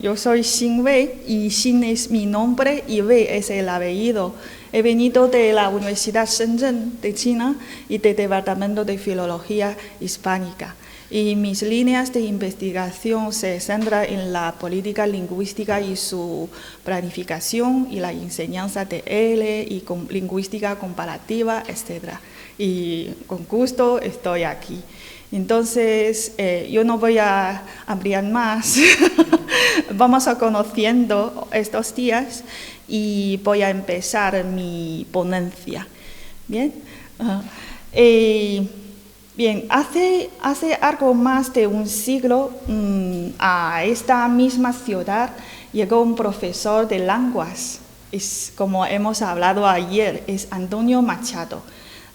Yo soy Xin Wei y Xin es mi nombre y Wei es el apellido. He venido de la Universidad Shenzhen de China y del Departamento de Filología Hispánica. Y mis líneas de investigación se centran en la política lingüística y su planificación y la enseñanza de él y con lingüística comparativa, etc. Y con gusto estoy aquí. Entonces, yo no voy a ampliar más. Vamos a conociendo estos días y voy a empezar mi ponencia. Bien. Bien, hace algo más de un siglo a esta misma ciudad llegó un profesor de lenguas, como hemos hablado ayer, es Antonio Machado.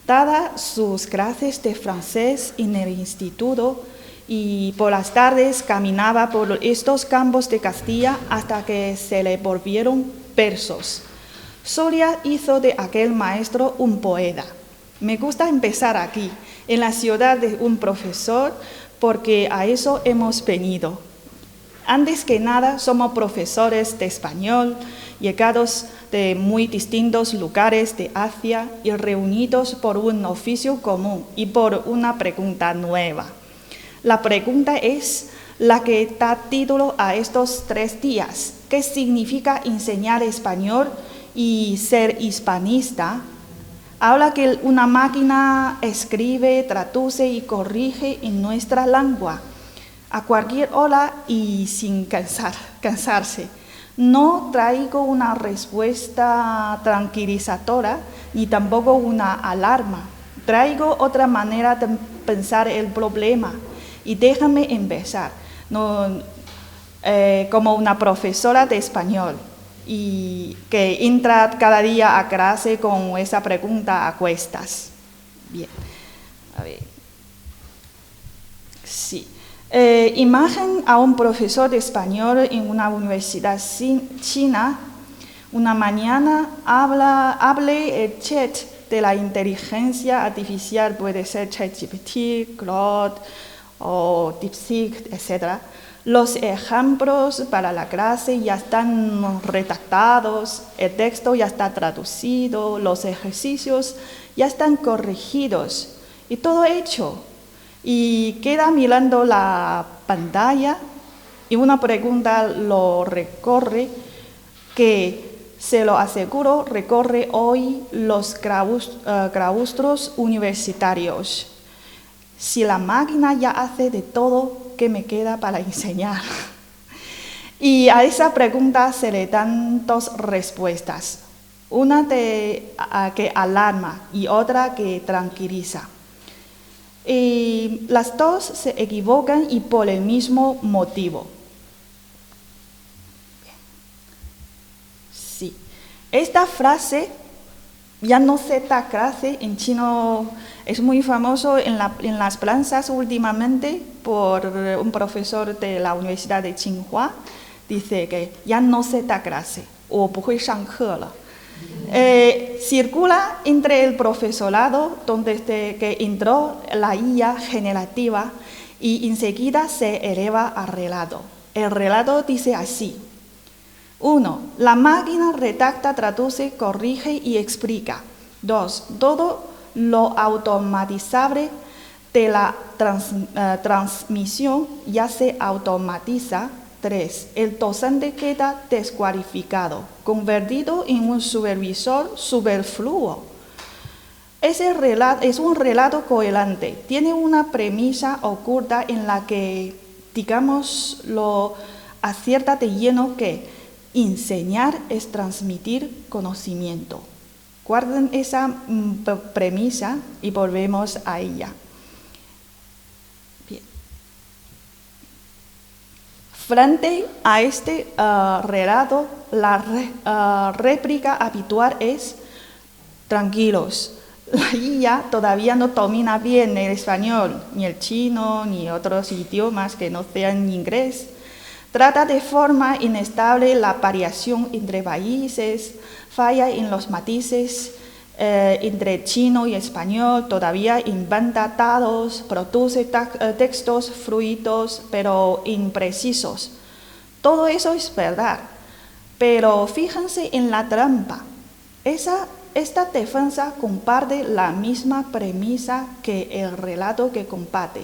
Dada sus clases de francés en el instituto y por las tardes caminaba por estos campos de Castilla hasta que se le volvieron versos. Soria hizo de aquel maestro un poeta. Me gusta empezar aquí, en la ciudad de un profesor, porque a eso hemos venido. Antes que nada, somos profesores de español, llegados de muy distintos lugares de Asia y reunidos por un oficio común y por una pregunta nueva. La pregunta es la que da título a estos 3 días. ¿Qué significa enseñar español y ser hispanista? Habla que una máquina escribe, traduce y corrige en nuestra lengua a cualquier hora y sin cansarse. No traigo una respuesta tranquilizadora ni tampoco una alarma. Traigo otra manera de pensar el problema y déjame empezar como una profesora de español y que entra cada día a clase con esa pregunta a cuestas. Bien, a ver. Sí. Imagen a un profesor de español en una universidad china. Una mañana hable el chat de la inteligencia artificial, puede ser ChatGPT, Claude o DeepSeek, etc. Los ejemplos para la clase ya están redactados, el texto ya está traducido, los ejercicios ya están corregidos y todo hecho. Y queda mirando la pantalla y una pregunta lo recorre, que se lo aseguro, recorre hoy los claustros universitarios. Si la máquina ya hace de todo, ¿qué me queda para enseñar? Y a esa pregunta se le dan 2 respuestas, una que alarma y otra que tranquiliza. Y las 2 se equivocan y por el mismo motivo. Sí. Esta frase, ya no se da clase, en chino es muy famoso en las plazas últimamente por un profesor de la Universidad de Tsinghua. Dice que ya no se da clase, o 不会上课了. Circula entre el profesorado desde que entró la IA generativa y enseguida se eleva al relato. El relato dice así: 1. La máquina redacta, traduce, corrige y explica. 2. Todo lo automatizable de la transmisión ya se automatiza. 3. El docente queda descualificado, convertido en un supervisor superfluo. Es un relato coherente, tiene una premisa oculta en la que, digamos, lo acierta de lleno que enseñar es transmitir conocimiento. Guarden esa premisa y volvemos a ella. Bien. Frente a este relato, la réplica habitual es: tranquilos, la IA todavía no domina bien el español, ni el chino, ni otros idiomas que no sean inglés. Trata de forma inestable la variación entre países, falla en los matices entre chino y español, todavía inventa datos, produce textos fluidos pero imprecisos. Todo eso es verdad, pero fíjense en la trampa. Esta defensa comparte la misma premisa que el relato que comparte.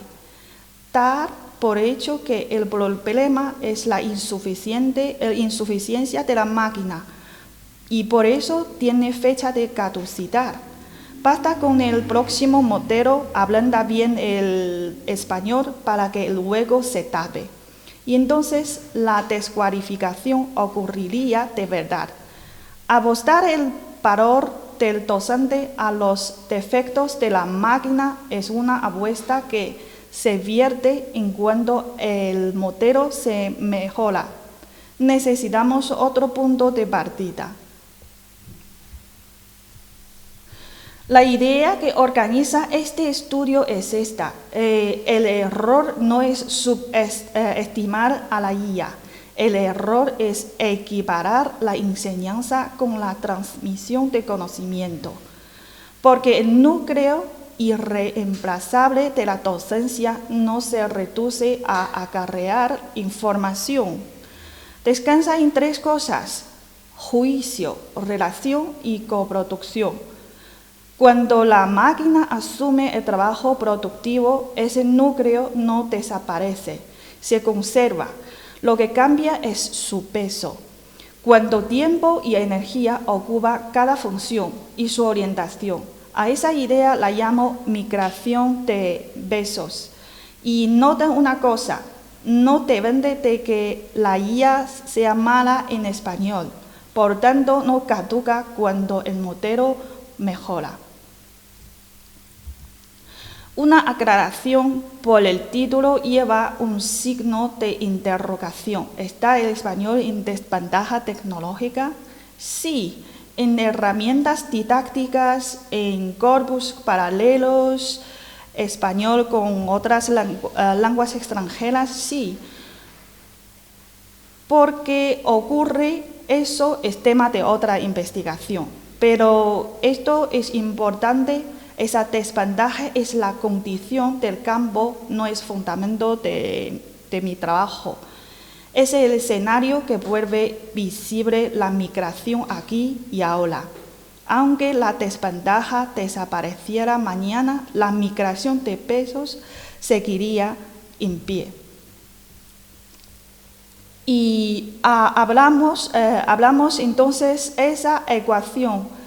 Dar por hecho que el problema es la insuficiencia de la máquina y por eso tiene fecha de caducidad. Basta con el próximo modelo ablanda bien el español para que luego se tape. Y entonces la descualificación ocurriría de verdad. Apostar el valor del docente a los defectos de la máquina es una apuesta que se vierte en cuanto el modelo se mejora. Necesitamos otro punto de partida. La idea que organiza este estudio es esta. El error no es subestimar a la IA. El error es equiparar la enseñanza con la transmisión de conocimiento. Porque el núcleo irreemplazable de la docencia no se reduce a acarrear información. Descansa en tres cosas: juicio, relación y coproducción. Cuando la máquina asume el trabajo productivo, ese núcleo no desaparece, se conserva. Lo que cambia es su peso. Cuánto tiempo y energía ocupa cada función y su orientación. A esa idea la llamo migración de pesos. Y noten una cosa, no depende de que la IA sea mala en español, por tanto no caduca cuando el modelo mejora. Una aclaración por el título lleva un signo de interrogación. ¿Está el español en desventaja tecnológica? Sí, en herramientas didácticas, en corpus paralelos, español con otras lenguas extranjeras, sí. Porque ocurre, eso es tema de otra investigación. Pero esto es importante. Esa desventaja es la condición del campo, no es fundamento de mi trabajo. Es el escenario que vuelve visible la migración aquí y ahora. Aunque la desventaja desapareciera mañana, la migración de pesos seguiría en pie. Y hablamos entonces esa ecuación.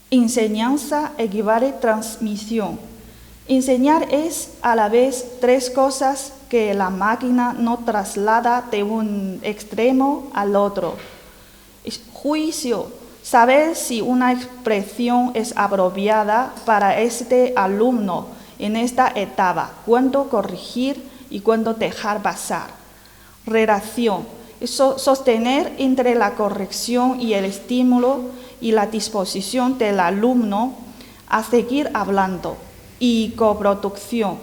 Enseñanza equivale transmisión. Enseñar es a la vez tres cosas que la máquina no traslada de un extremo al otro. Juicio, saber si una expresión es apropiada para este alumno en esta etapa, cuándo corregir y cuándo dejar pasar. Relación, sostener entre la corrección y el estímulo y la disposición del alumno a seguir hablando. Y coproducción,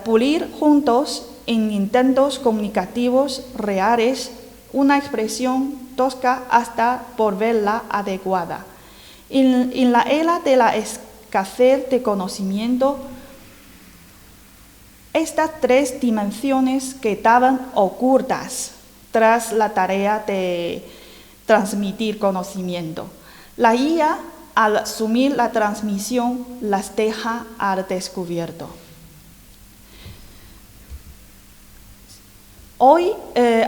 pulir juntos en intentos comunicativos reales una expresión tosca hasta volverla adecuada. En la era de la escasez de conocimiento, estas tres dimensiones quedaban ocultas tras la tarea de transmitir conocimiento. La IA, al asumir la transmisión, las deja al descubierto. Hoy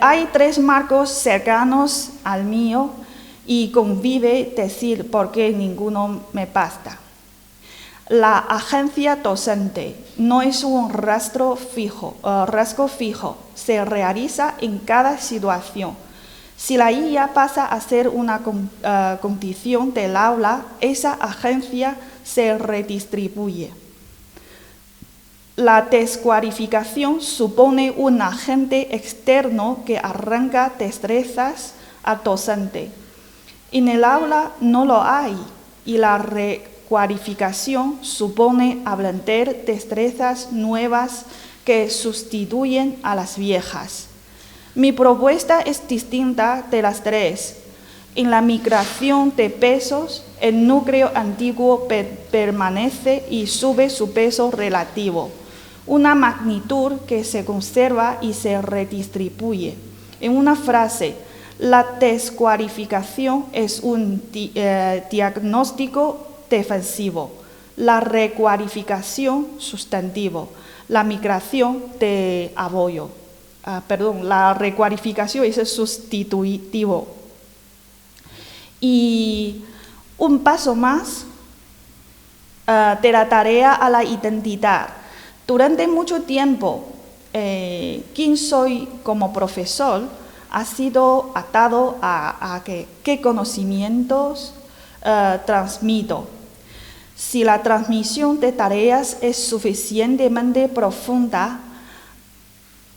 hay tres marcos cercanos al mío y convive decir por qué ninguno me basta. La agencia docente no es un rasgo fijo, se realiza en cada situación. Si la IA pasa a ser una condición del aula, esa agencia se redistribuye. La descualificación supone un agente externo que arranca destrezas al docente. En el aula no lo hay y la recualificación supone aprender destrezas nuevas que sustituyen a las viejas. Mi propuesta es distinta de las tres. En la migración de pesos, el núcleo antiguo permanece y sube su peso relativo, una magnitud que se conserva y se redistribuye. en una frase, la descualificación es un diagnóstico defensivo, la recualificación sustantivo, la migración de apoyo. La recualificación es el sustitutivo. Y un paso más de la tarea a la identidad. Durante mucho tiempo, quién soy como profesor ha sido atado a qué conocimientos transmito. Si la transmisión de tareas es suficientemente profunda,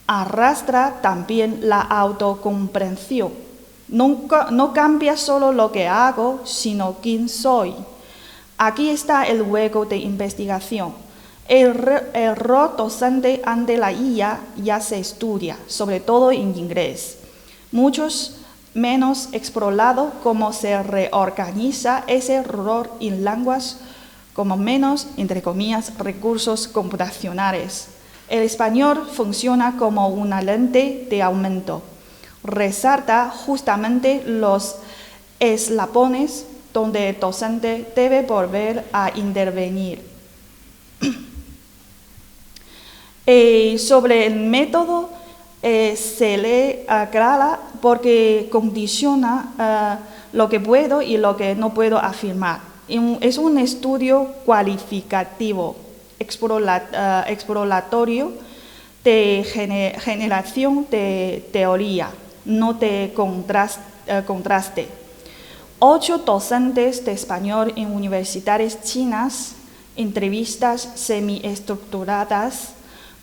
arrastra también la autocomprensión. No cambia solo lo que hago, sino quién soy. Aquí está el hueco de investigación. El rol docente ante la IA ya se estudia, sobre todo en inglés. Muchos menos explorado cómo se reorganiza ese rol en lenguas como menos, entre comillas, recursos computacionales. El español funciona como una lente de aumento. Resalta justamente los eslabones donde el docente debe volver a intervenir. Sobre el método se le aclara porque condiciona lo que puedo y lo que no puedo afirmar. Es un estudio cualificativo, exploratorio de generación de teoría, no de contraste. 8 docentes de español en universidades chinas, entrevistas semiestructuradas,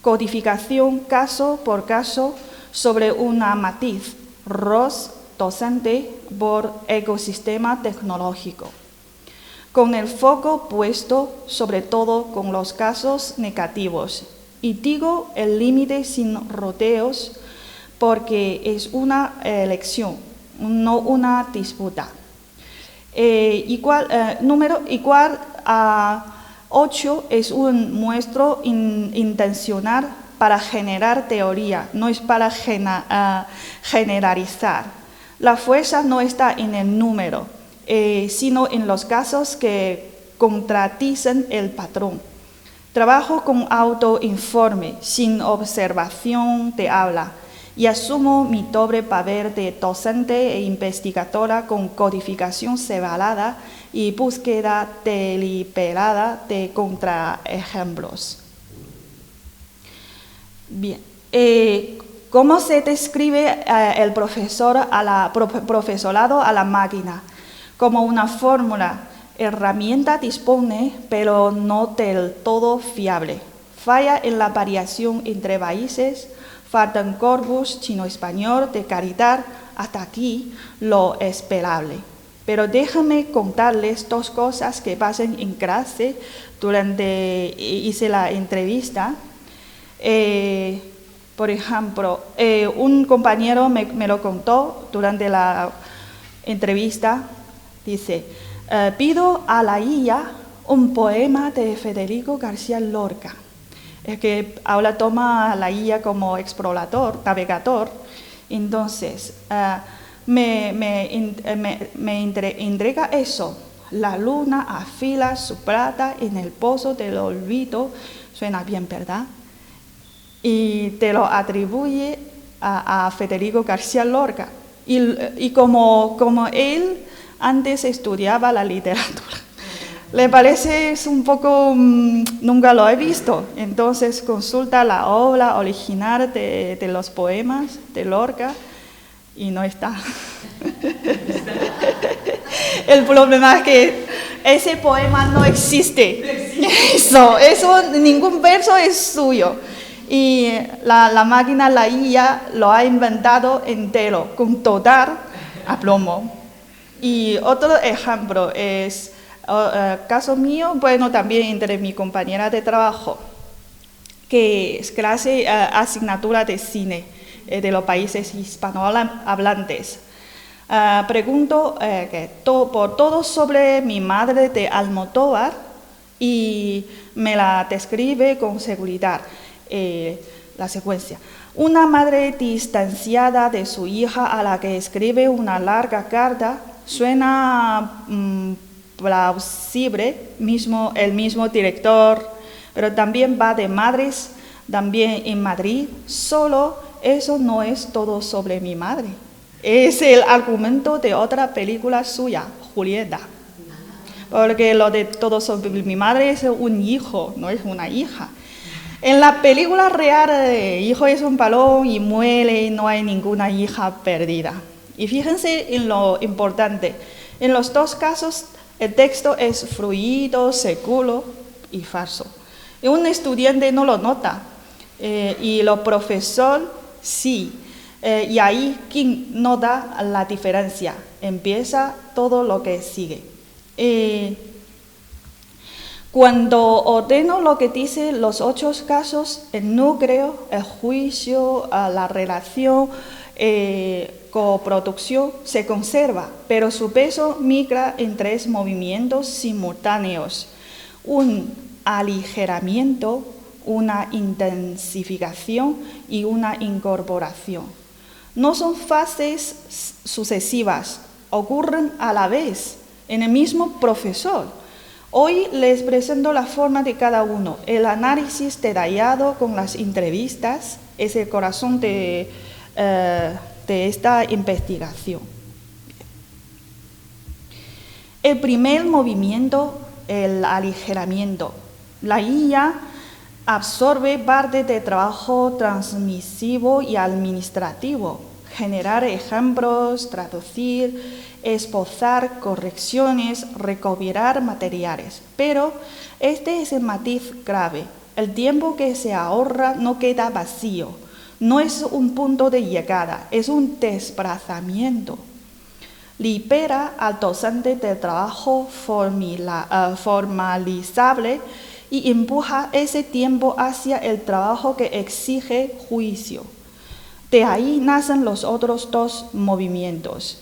codificación caso por caso sobre una matiz, ROS docente por ecosistema tecnológico, con el foco puesto sobre todo con los casos negativos. Y digo el límite sin rodeos porque es una elección, no una disputa. Igual a 8 es un muestro intencional para generar teoría, no es para generalizar. La fuerza no está en el número, sino en los casos que contradicen el patrón. Trabajo con autoinforme, sin observación de habla, y asumo mi doble papel de docente e investigadora con codificación separada y búsqueda deliberada de contraejemplos. Bien, ¿cómo se describe el profesorado a la máquina? Como una fórmula, herramienta dispone, pero no del todo fiable. Falla en la variación entre países, faltan corpus chino-español de calidad, hasta aquí lo esperable. Pero déjame contarles 2 cosas que pasan en clase durante hice la entrevista. Por ejemplo, un compañero me lo contó durante la entrevista. Dice, pido a la IA un poema de Federico García Lorca. Es que ahora toma a la IA como explorador, navegador. Entonces, me entrega eso. La luna afila su plata en el pozo del olvido. Suena bien, ¿verdad? Y te lo atribuye a Federico García Lorca. Y como él antes estudiaba la literatura, le parece un poco, nunca lo he visto. Entonces consulta la obra original de los poemas de Lorca y no está. El problema es que ese poema no existe. Eso, ningún verso es suyo. Y la máquina, la IA, lo ha inventado entero, con total aplomo. Y otro ejemplo es, caso mío, bueno, también entre mi compañera de trabajo, que es clase, asignatura de cine de los países hispanohablantes. Pregunto por todo sobre mi madre de Almodóvar y me la describe con seguridad. La secuencia. Una madre distanciada de su hija a la que escribe una larga carta suena plausible, el mismo director, pero también va de madres, también en Madrid. Solo eso no es todo sobre mi madre. Es el argumento de otra película suya, Julieta. Porque lo de todo sobre mi madre es un hijo, no es una hija. En la película real, el hijo es un balón y muere, no hay ninguna hija perdida. Y fíjense en lo importante. En los dos casos, el texto es fluido, seguro y falso. Y un estudiante no lo nota, y los profesores sí. Y ahí, ¿quién nota la diferencia? Empieza todo lo que sigue. Cuando ordeno lo que dice los 8 casos, el núcleo, el juicio, la relación, coproducción se conserva, pero su peso migra en 3 movimientos simultáneos: un aligeramiento, una intensificación y una incorporación. No son fases sucesivas, ocurren a la vez en el mismo profesor. Hoy les presento la forma de cada uno. El análisis detallado con las entrevistas es el corazón de esta investigación. El primer movimiento, el aligeramiento. La IA absorbe parte del trabajo transmisivo y administrativo: generar ejemplos, traducir, esbozar correcciones, recopilar materiales. Pero este es el matiz grave. El tiempo que se ahorra no queda vacío. No es un punto de llegada, es un desplazamiento. Libera al docente del trabajo formalizable y empuja ese tiempo hacia el trabajo que exige juicio. De ahí nacen los otros 2 movimientos.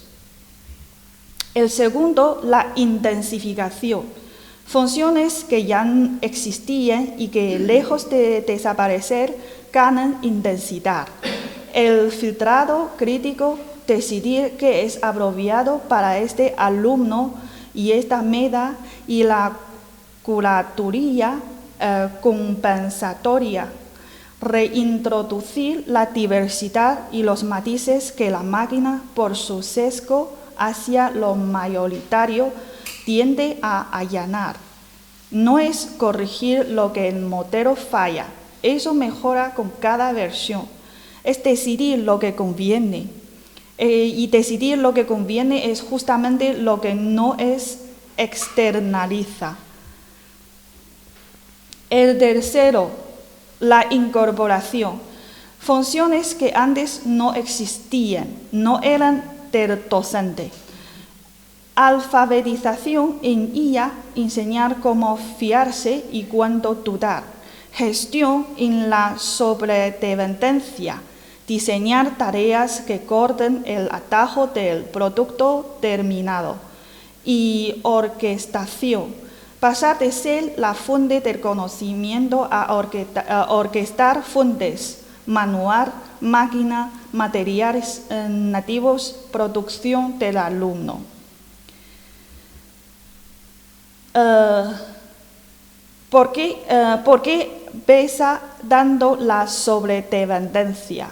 El segundo, la intensificación. Funciones que ya existían y que, lejos de desaparecer, ganan intensidad. El filtrado crítico, decidir qué es apropiado para este alumno y esta meta, y la curatoría compensatoria, reintroducir la diversidad y los matices que la máquina, por su sesgo hacia lo mayoritario, tiende a allanar. No es corregir lo que el modelo falla, eso mejora con cada versión. Es decidir lo que conviene. Y decidir lo que conviene es justamente lo que no es externaliza. El tercero, la incorporación. Funciones que antes no existían, no eran del docente. Alfabetización en IA, enseñar cómo fiarse y cuándo dudar. Gestión en la sobredependencia, diseñar tareas que corten el atajo del producto terminado. Y orquestación, pasar de ser la fuente del conocimiento a orquestar fuentes: manual, máquina, materiales nativos, producción del alumno. ¿Por qué pesa dando la sobredependencia?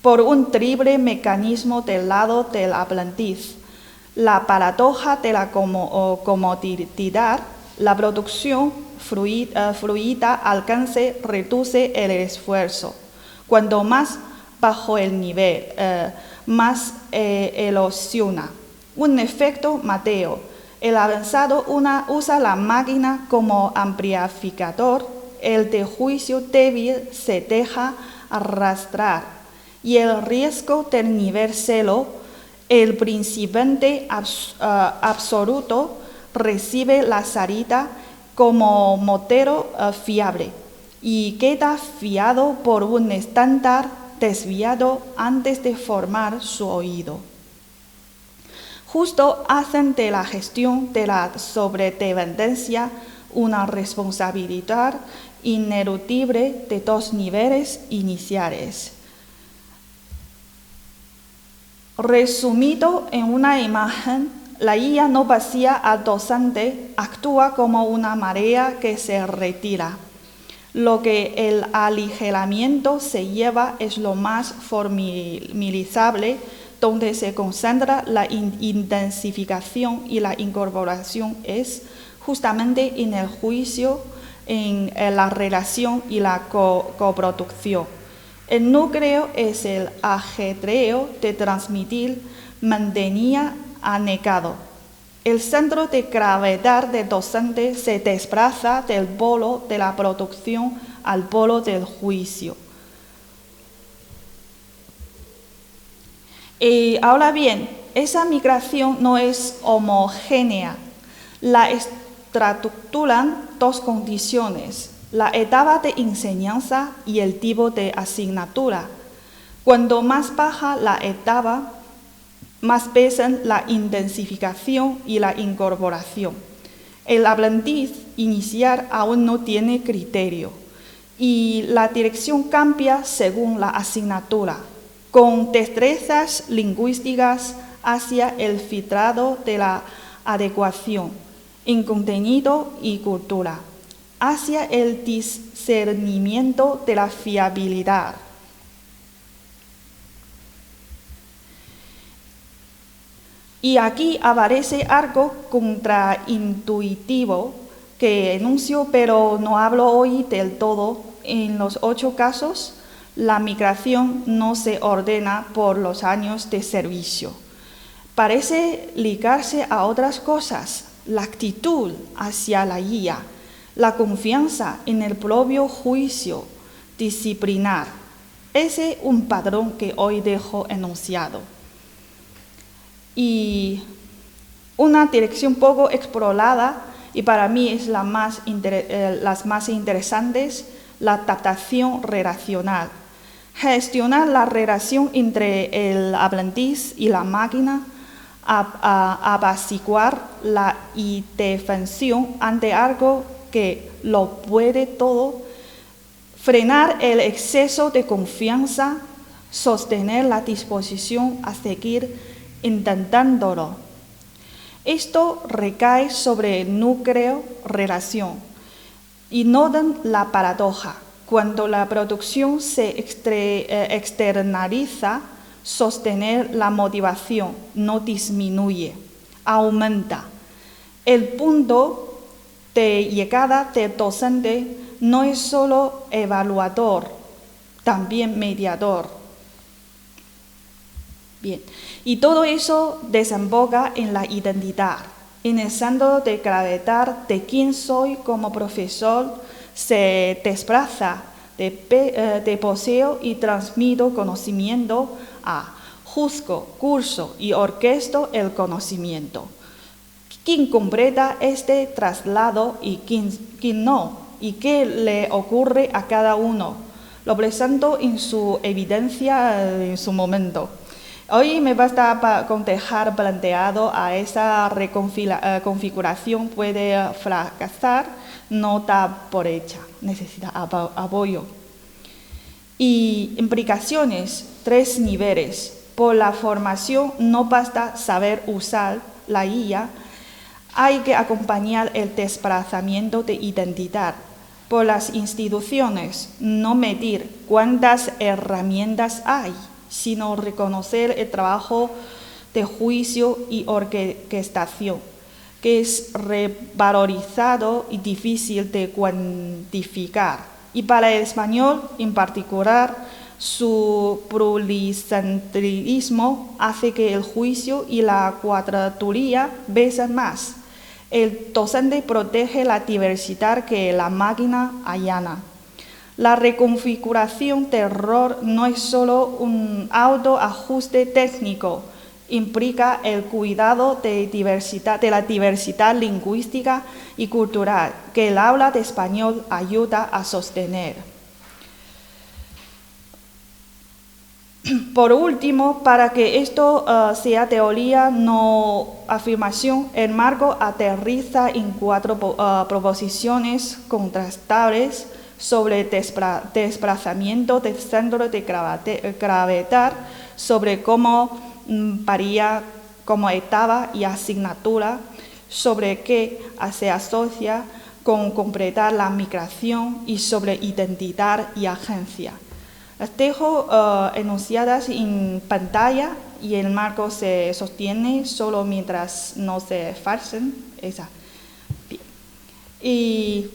Por un triple mecanismo del lado del aprendiz: la paradoja de la comodidad, la producción fluida alcance reduce el esfuerzo. Cuanto más bajo el nivel, más erosiona. Un efecto Mateo: el avanzado usa la máquina como amplificador, el de juicio débil se deja arrastrar. Y el riesgo del nivel cero: el principiante absoluto recibe la salida como modelo fiable y queda fiado por un estándar desviado antes de formar su oído. Justo hacen de la gestión de la sobredependencia una responsabilidad ineludible de dos niveles iniciales. Resumido en una imagen, la IA no vacía al docente, actúa como una marea que se retira. Lo que el aligeramiento se lleva es lo más formalizable, donde se concentra la intensificación y la incorporación es justamente en el juicio, en la relación y la coproducción. El núcleo es el ajetreo de transmitir, mantenía anegado. El centro de gravedad del docente se desplaza del polo de la producción al polo del juicio. Y ahora bien, esa migración no es homogénea. La estructuran dos condiciones: la etapa de enseñanza y el tipo de asignatura. Cuando más baja la etapa, más pesan la intensificación y la incorporación. El aprendiz inicial aún no tiene criterio y la dirección cambia según la asignatura, con destrezas lingüísticas hacia el filtrado de la adecuación en contenido y cultura, hacia el discernimiento de la fiabilidad. Y aquí aparece algo contraintuitivo que enuncio, pero no hablo hoy del todo. En los 8 casos, la migración no se ordena por los años de servicio. Parece ligarse a otras cosas: la actitud hacia la guía, la confianza en el propio juicio disciplinar. Ese es un patrón que hoy dejo enunciado. Y una dirección poco explorada, y para mí es las más interesantes, la adaptación relacional. Gestionar la relación entre el aprendiz y la máquina, apaciguar la indefensión ante algo que lo puede todo, frenar el exceso de confianza, sostener la disposición a seguir intentándolo. Esto recae sobre el núcleo relación. Y noten la paradoja: cuando la producción se externaliza, sostener la motivación no disminuye, aumenta. El punto de llegada del docente no es solo evaluador, también mediador. Bien, y todo eso desemboca en la identidad, en el centro de gravedad de quién soy como profesor. Se desplaza de poseo y transmito conocimiento a juzgo, curso y orquesto el conocimiento. ¿Quién completa este traslado y quién no? ¿Y qué le ocurre a cada uno? Lo presento en su evidencia en su momento. Hoy me basta con dejar planteado a esa configuración puede fracasar, no da por hecha, necesita apoyo. Y implicaciones, 3 niveles. Por la formación no basta saber usar la IA, hay que acompañar el desplazamiento de identidad. Por las instituciones, no medir cuántas herramientas hay, sino reconocer el trabajo de juicio y orquestación, que es revalorizado y difícil de cuantificar. Y para el español, en particular, su pluricentrismo hace que el juicio y la cuadraturía pesen más. El docente protege la diversidad que la máquina allana. La reconfiguración del rol no es solo un autoajuste técnico, implica el cuidado de la diversidad lingüística y cultural que el aula de español ayuda a sostener. Por último, para que esto sea teoría, no afirmación, el marco aterriza en 4 proposiciones contrastables sobre desplazamiento del centro de gravedad, sobre cómo varía como etapa y asignatura, sobre qué se asocia con completar la migración y sobre identidad y agencia. Las dejo enunciadas en pantalla y el marco se sostiene solo mientras no se esparcen. Bien. Y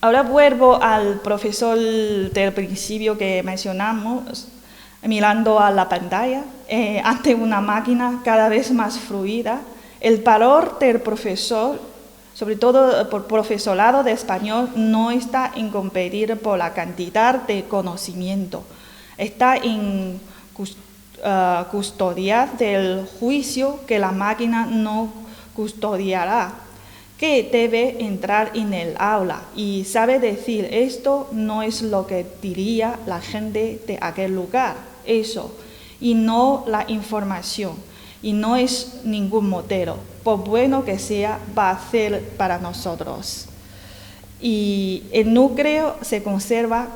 ahora vuelvo al profesor del principio que mencionamos, mirando a la pantalla, ante una máquina cada vez más fluida. El valor del profesor, sobre todo por profesorado de español, no está en competir por la cantidad de conocimiento, está en custodiar del juicio que la máquina no custodiará, que debe entrar en el aula y sabe decir: esto no es lo que diría la gente de aquel lugar, eso, y no la información, y no es ningún modelo, por bueno que sea, va a ser para nosotros. Y el núcleo se conserva,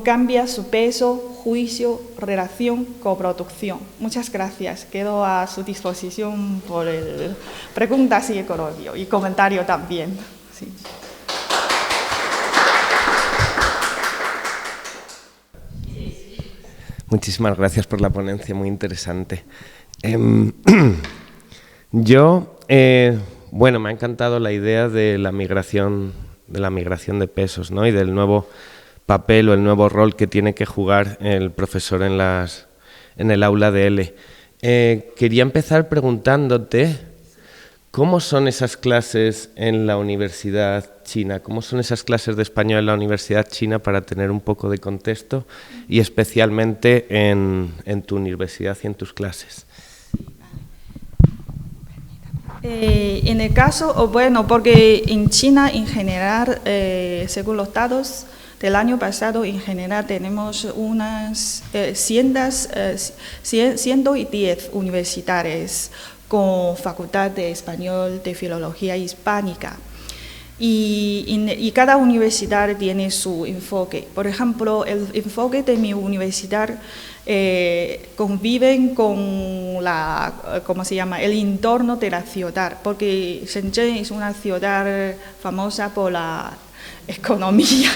cambia su peso, juicio, relación, coproducción. Muchas gracias. Quedo a su disposición por preguntas y comentario también. Sí. Muchísimas gracias por la ponencia, muy interesante. Bueno, me ha encantado la idea de la migración de pesos, ¿no? Y del nuevo papel o el nuevo rol que tiene que jugar el profesor en el aula de L. Quería empezar preguntándote cómo son esas clases en la universidad china, cómo son esas clases de español en la universidad china, para tener un poco de contexto, y especialmente en tu universidad y en tus clases. En el caso, bueno, porque en China en general, según los datos del año pasado, en general tenemos unas 110 universidades con facultad de español, de filología hispánica. Y cada universidad tiene su enfoque. Por ejemplo, el enfoque de mi universidad conviven con el entorno de la ciudad, porque Shenzhen es una ciudad famosa por la economía.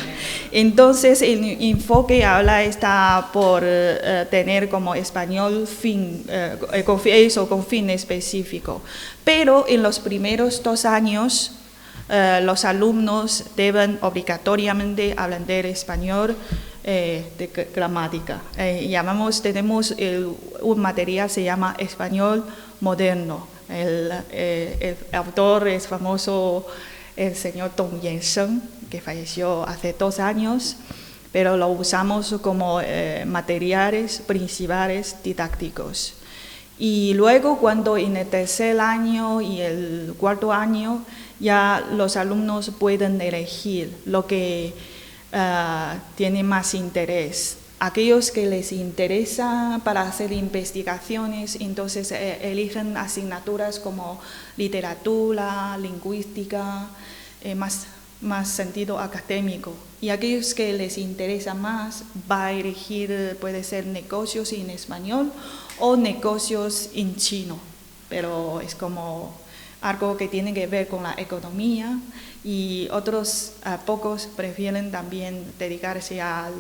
Entonces, el enfoque está por tener como español con fin específico. Pero en los primeros 2 años, los alumnos deben obligatoriamente aprender español de gramática. Tenemos un material, se llama Español Moderno. El autor es famoso, el señor Dong Yansheng, que falleció hace 2 años, pero lo usamos como materiales principales didácticos. Y luego, cuando en el 3er año y el 4º año, ya los alumnos pueden elegir lo que tiene más interés. Aquellos que les interesa para hacer investigaciones, entonces eligen asignaturas como literatura, lingüística, más sentido académico. Y aquellos que les interesa más, va a elegir, puede ser negocios en español o negocios en chino, pero es como algo que tiene que ver con la economía, y otros pocos prefieren también dedicarse al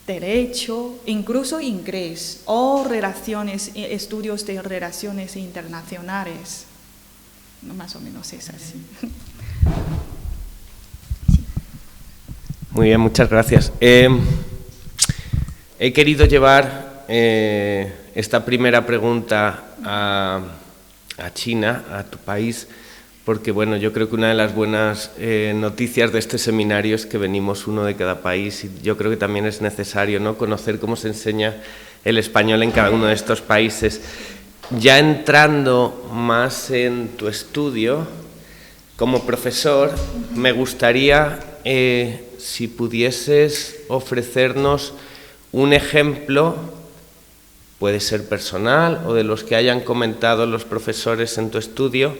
derecho, incluso inglés o estudios de relaciones internacionales. Más o menos es así. Muy bien, muchas gracias. He querido llevar esta primera pregunta a China, a tu país, porque bueno, yo creo que una de las buenas noticias de este seminario es que venimos uno de cada país, y yo creo que también es necesario, ¿no?, conocer cómo se enseña el español en cada uno de estos países. Ya entrando más en tu estudio, como profesor, me gustaría si pudieses ofrecernos un ejemplo, puede ser personal o de los que hayan comentado los profesores en tu estudio,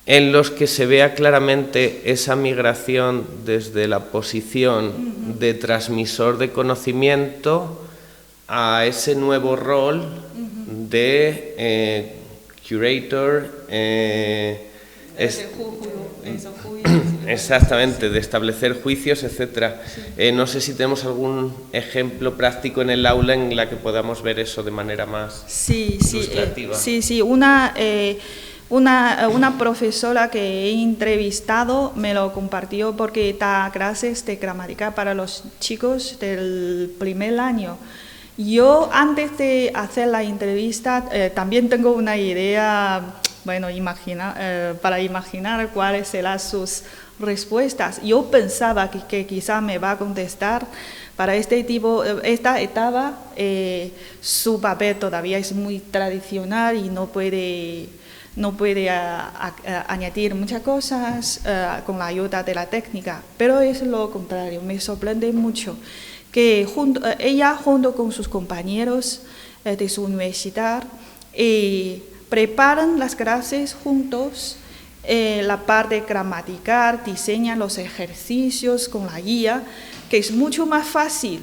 en los que se vea claramente esa migración desde la posición de transmisor de conocimiento a ese nuevo rol de curator, exactamente, de establecer juicios, etc. No sé si tenemos algún ejemplo práctico en el aula en la que podamos ver eso de manera más ilustrativa. Sí, una profesora que he entrevistado me lo compartió porque da clases de gramática para los chicos del primer año. Yo, antes de hacer la entrevista, también tengo una idea, bueno, para imaginar cuáles serán sus respuestas. Yo pensaba que quizá me va a contestar para esta etapa, su papel todavía es muy tradicional y no puede añadir muchas cosas con la ayuda de la técnica, pero es lo contrario, me sorprende mucho que ella junto con sus compañeros de su universidad preparan las clases juntos, la parte gramatical, diseñan los ejercicios con la guía, que es mucho más fácil.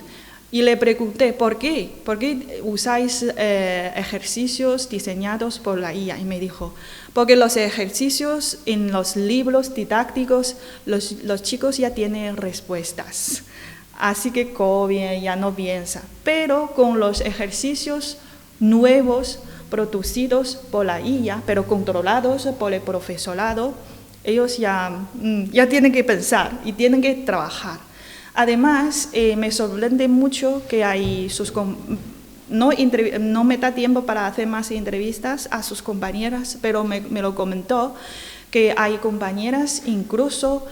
Y le pregunté, ¿por qué? ¿Por qué usáis ejercicios diseñados por la IA? Y me dijo, porque los ejercicios en los libros didácticos, los chicos ya tienen respuestas. Así que copian, ya no piensa. Pero con los ejercicios nuevos, producidos por la IA, pero controlados por el profesorado, ellos ya tienen que pensar y tienen que trabajar. Además, me sorprende mucho que hay no me da tiempo para hacer más entrevistas a sus compañeras, pero me lo comentó que hay compañeras incluso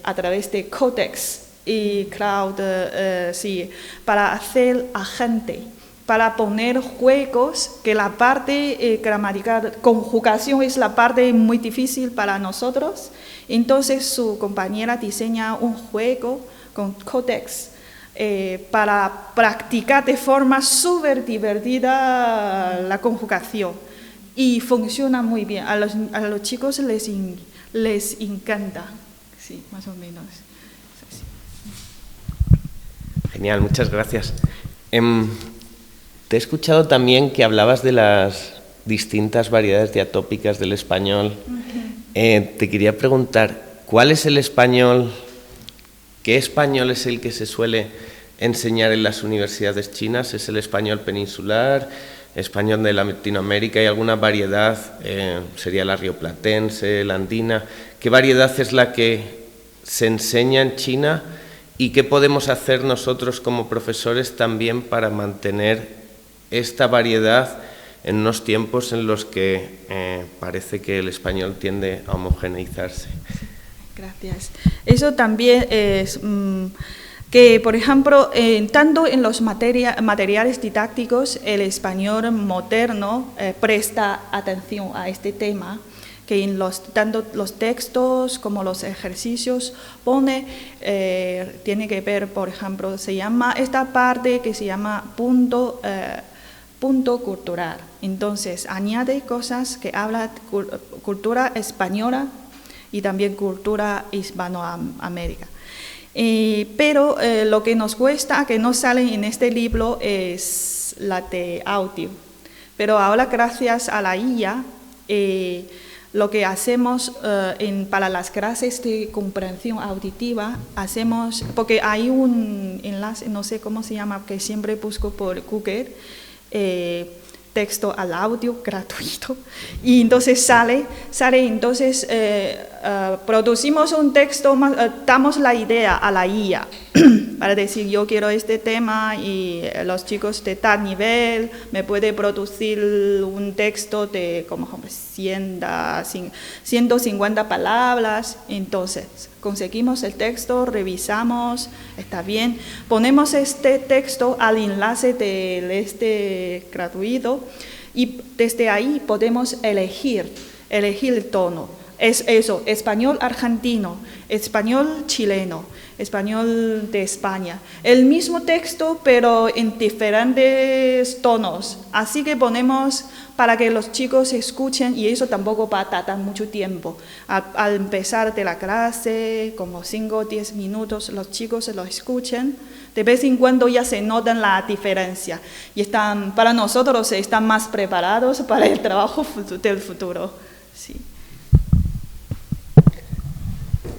a través de Codex y Cloud, para hacer agente, para poner juegos, que la parte gramatical, conjugación es la parte muy difícil para nosotros. Entonces su compañera diseña un juego con Codex para practicar de forma súper divertida la conjugación. Y funciona muy bien. A los chicos les encanta. Sí, más o menos. Sí. Genial, muchas gracias. Te he escuchado también que hablabas de las distintas variedades diatópicas del español. Te quería preguntar, ¿cuál es el español? ¿Qué español es el que se suele enseñar en las universidades chinas? ¿Es el español peninsular, español de Latinoamérica? ¿Hay alguna variedad? ¿Sería la rioplatense, la andina? ¿Qué variedad es la que se enseña en China? ¿Y qué podemos hacer nosotros como profesores también para mantener esta variedad en unos tiempos en los que parece que el español tiende a homogeneizarse? Gracias. Eso también es que, por ejemplo, tanto en los materiales didácticos, el español moderno presta atención a este tema, que en tanto los textos como los ejercicios tiene que ver, por ejemplo, esta parte que se llama punto cultural. Entonces, añade cosas que habla cultura española y también cultura hispanoamérica. Pero lo que nos cuesta, que no sale en este libro, es la de audio. Pero ahora, gracias a la IA, lo que hacemos para las clases de comprensión auditiva, porque hay un enlace, no sé cómo se llama, que siempre busco por Google, texto al audio gratuito, y entonces sale entonces producimos un texto, damos la idea a la IA para decir yo quiero este tema y los chicos de tal nivel me puede producir un texto de como 150 palabras. Entonces conseguimos el texto, revisamos, está bien, ponemos este texto al enlace de gratuito y desde ahí podemos elegir el tono. Es eso, español argentino, español chileno, español de España. El mismo texto, pero en diferentes tonos. Así que ponemos para que los chicos escuchen, y eso tampoco va a tardar mucho tiempo. Al empezar de la clase, como 5 o 10 minutos, los chicos lo escuchen. De vez en cuando ya se notan la diferencia y para nosotros están más preparados para el trabajo del futuro. Sí.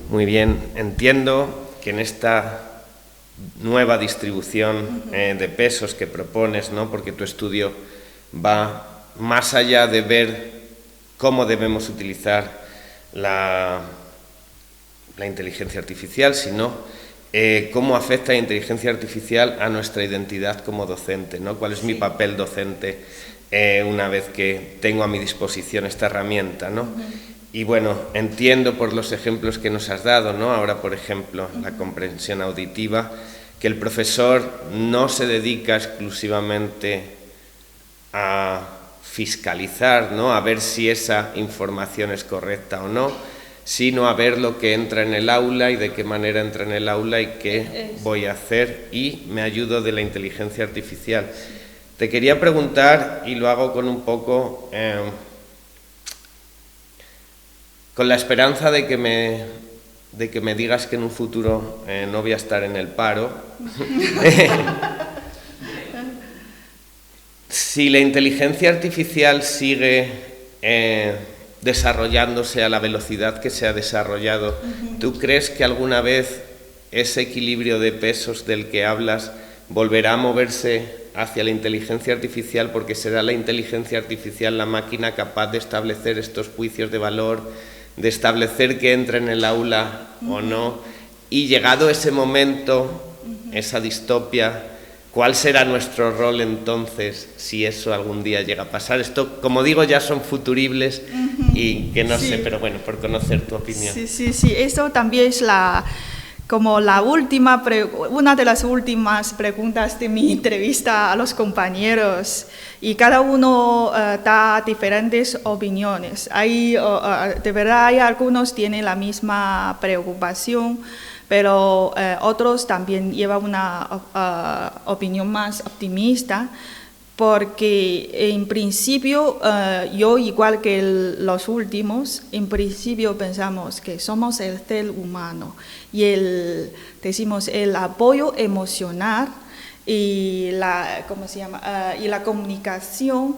Muy bien, entiendo que en esta nueva distribución de pesos que propones, ¿no? Porque tu estudio va más allá de ver cómo debemos utilizar la inteligencia artificial, sino cómo afecta la inteligencia artificial a nuestra identidad como docente, ¿no? ¿Cuál es mi papel docente una vez que tengo a mi disposición esta herramienta, ¿no? Y bueno, entiendo por los ejemplos que nos has dado, ¿no? Ahora, por ejemplo, la comprensión auditiva, que el profesor no se dedica exclusivamente a fiscalizar, ¿no? A ver si esa información es correcta o no, sino a ver lo que entra en el aula y de qué manera entra en el aula y qué voy a hacer, y me ayudo de la inteligencia artificial. Te quería preguntar, y lo hago con un poco, con la esperanza de que me digas que en un futuro no voy a estar en el paro. Si la inteligencia artificial sigue desarrollándose a la velocidad que se ha desarrollado, ¿tú crees que alguna vez ese equilibrio de pesos del que hablas volverá a moverse hacia la inteligencia artificial, porque será la inteligencia artificial la máquina capaz de establecer estos juicios de valor, de establecer que entra en el aula o no? Y llegado ese momento, esa distopia, ¿cuál será nuestro rol entonces si eso algún día llega a pasar? Esto, como digo, ya son futuribles y que no sé, pero bueno, por conocer tu opinión. Sí, eso también es una de las últimas preguntas de mi entrevista a los compañeros, y cada uno da diferentes opiniones. De verdad, hay algunos tienen la misma preocupación, pero otros también llevan una opinión más optimista, porque en principio, yo igual que los últimos, en principio pensamos que somos el ser humano y el apoyo emocional y la comunicación,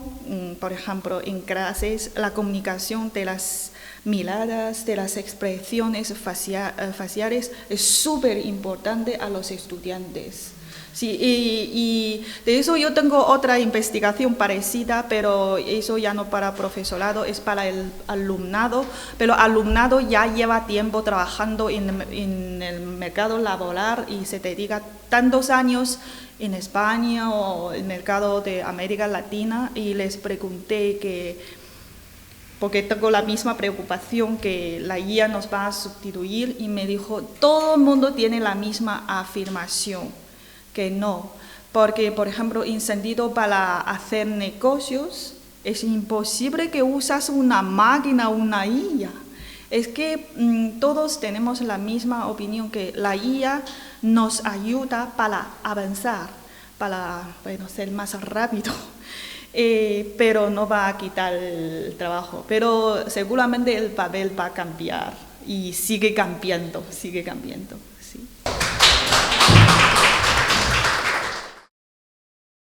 por ejemplo, en clases, la comunicación de las miradas, de las expresiones faciales es súper importante a los estudiantes. Sí, y de eso yo tengo otra investigación parecida, pero eso ya no para profesorado, es para el alumnado, pero el alumnado ya lleva tiempo trabajando en el mercado laboral y se dedica tantos años en España o el mercado de América Latina, y les pregunté porque tengo la misma preocupación, que la IA nos va a sustituir, y me dijo, todo el mundo tiene la misma afirmación, que no, porque por ejemplo en sentido para hacer negocios es imposible que usas una máquina o una IA. Es que todos tenemos la misma opinión, que la IA nos ayuda para avanzar, para ser más rápido, pero no va a quitar el trabajo, pero seguramente el papel va a cambiar y sigue cambiando, sí.